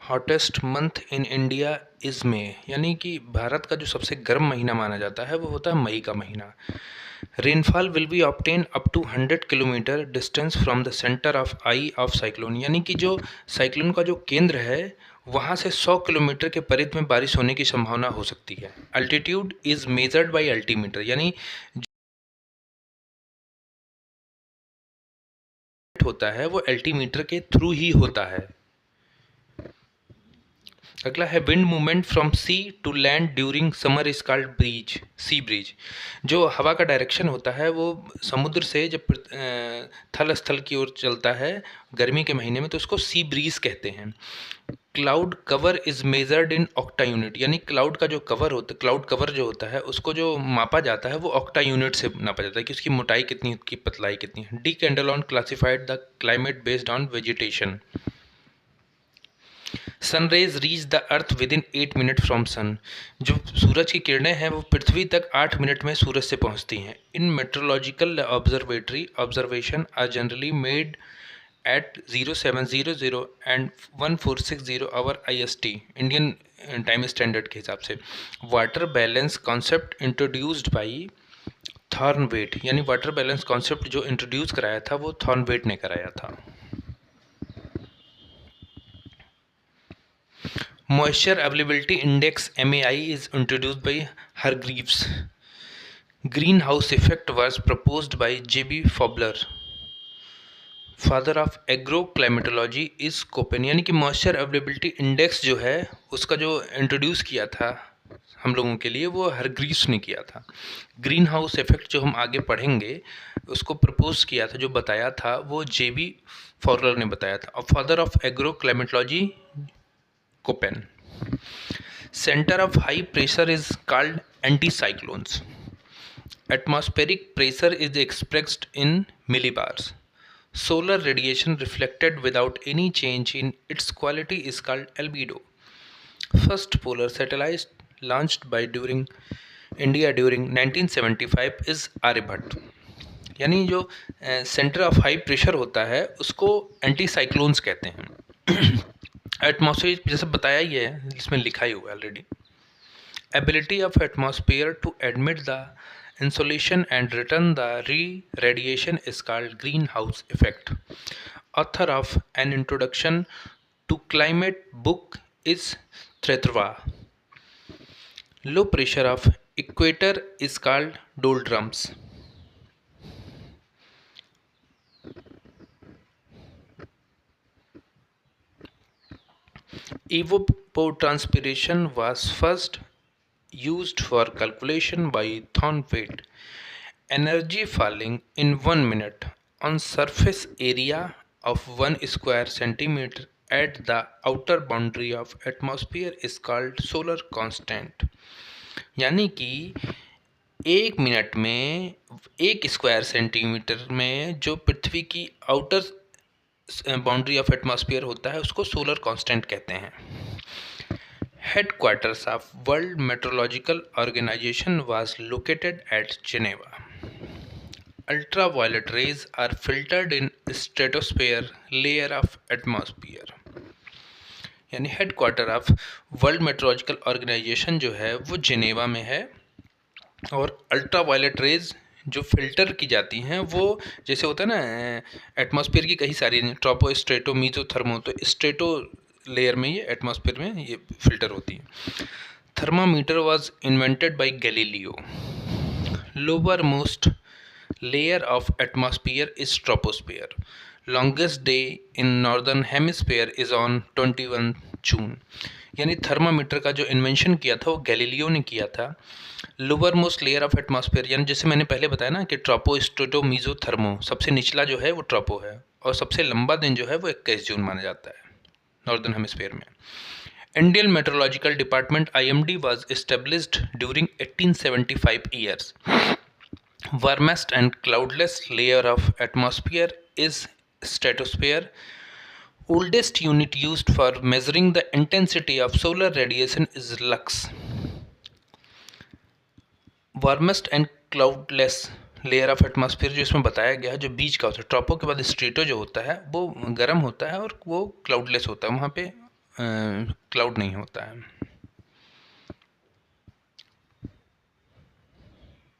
Hottest month in India is May, यानी कि भारत का जो सबसे गर्म महीना माना जाता है वो होता है मई का महीना। Rainfall will be obtain up to 100 kilometre distance from the centre of eye of cyclone, यानी कि जो साइक्लोन का जो केंद्र है वहाँ से 100 किलोमीटर के परिधि में बारिश होने की संभावना हो सकती है। Altitude is measured by altimeter, यानी होता है वो अल्टीमीटर के थ्रू ही होता है। अगला है wind movement from sea to land during summer is called breeze, sea breeze. जो हवा का डायरेक्शन होता है वो समुद्र से जब थल स्थल की ओर चलता है गर्मी के महीने में तो उसको सी ब्रीज कहते हैं। Cloud cover is measured in octa unit, यानी क्लाउड का जो कवर होता, क्लाउड कवर जो होता है उसको जो मापा जाता है वो ऑक्टा यूनिट से नापा जाता है कि उसकी मोटाई कितनी, उसकी पतलाई कितनी है। De Candolle classified the climate based on vegetation. Sun rays reach the earth within 8 minute from sun, जो सूरज की किरणें हैं वो पृथ्वी तक 8 मिनट में सूरज से पहुंचती हैं। In meteorological observatory observation are generally made at 0700 and 1460 hour IST, Indian time standard के हिसाब से। Water balance concept introduced by Thornthwaite, यानी वाटर बैलेंस कॉन्सेप्ट जो इंट्रोड्यूस कराया था वो थॉर्नवेट ने कराया था। Moisture Availability Index MAI is introduced by Hargreaves. Greenhouse effect was proposed by J.B. Fowler. Father of agroclimatology is Koppen, यानी कि मॉइस्चर अवेलेबिलिटी इंडेक्स जो है उसका जो इंट्रोड्यूस किया था हम लोगों के लिए वो हरग्रीव्स ने किया था। ग्रीन हाउस इफेक्ट जो हम आगे पढ़ेंगे उसको प्रपोज किया था, जो बताया था वो J.B. फॉवलर ने बताया था। और father of agroclimatology Koppen. Center of high pressure is called anticyclones. Atmospheric pressure is expressed in millibars. Solar radiation reflected without any change in its quality is called albedo. First polar satellite launched by India during 1975 is Aryabhat. यानी जो centre of high pressure होता है उसको anti cyclones कहते हैं। Atmosphere जैसे बताया ही है, इसमें लिखा ही हुआ है already. Ability of atmosphere to admit the insolation and return the radiation is called greenhouse effect. Author of an introduction to climate book is Trewartha. Low pressure of equator is called doldrums. Evapotranspiration was first used for calculation by Thornweight. Energy falling in 1 minute on surface area of 1 square centimeter at the outer boundary of atmosphere is called solar constant. यानी कि 1 minute में 1 square centimetre में जो पृथ्वी की outer boundary of atmosphere होता है उसको solar constant कहते हैं। Headquarters of world meteorological organization was located at Geneva. Ultraviolet rays are filtered in stratosphere layer of atmosphere, यानी headquarter of world meteorological organization जो है वो जेनेवा में है। और अल्ट्रावायलेट रेज जो फिल्टर की जाती हैं वो जैसे होता है ना एटमॉस्फेयर की कई सारी ट्रोपो, स्ट्रेटो, मीजो, थर्मो, तो स्ट्रेटो लेयर में ये एटमॉस्फेयर में ये फिल्टर होती है। Thermometer was invented by Galileo. Lower most layer of atmosphere is troposphere. Longest day in northern hemisphere is on 21 जून, यानी थर्मामीटर का जो इन्वेंशन किया था वो गैलीलियो ने किया था। Lower most layer of atmosphere, यानी जैसे मैंने पहले बताया ना कि ट्रोपो, स्ट्रेटो, मीजो, थर्मो, सबसे निचला जो है वो ट्रोपो है और सबसे लंबा दिन जो है वो 21 जून माना जाता है नॉर्दर्न हेमिस्फेयर में। Indian meteorological department IMD was established during 1875 years. Warmest and cloudless layer of atmosphere is stratosphere. Oldest unit used for measuring the intensity of solar radiation is lux. Warmest and cloudless layer of atmosphere जो इसमें बताया गया है, जो बीच का होता है, ट्रोपो के बाद स्ट्रेटो जो होता है वो गर्म होता है और वो क्लाउडलेस होता है, वहाँ पे क्लाउड नहीं होता है।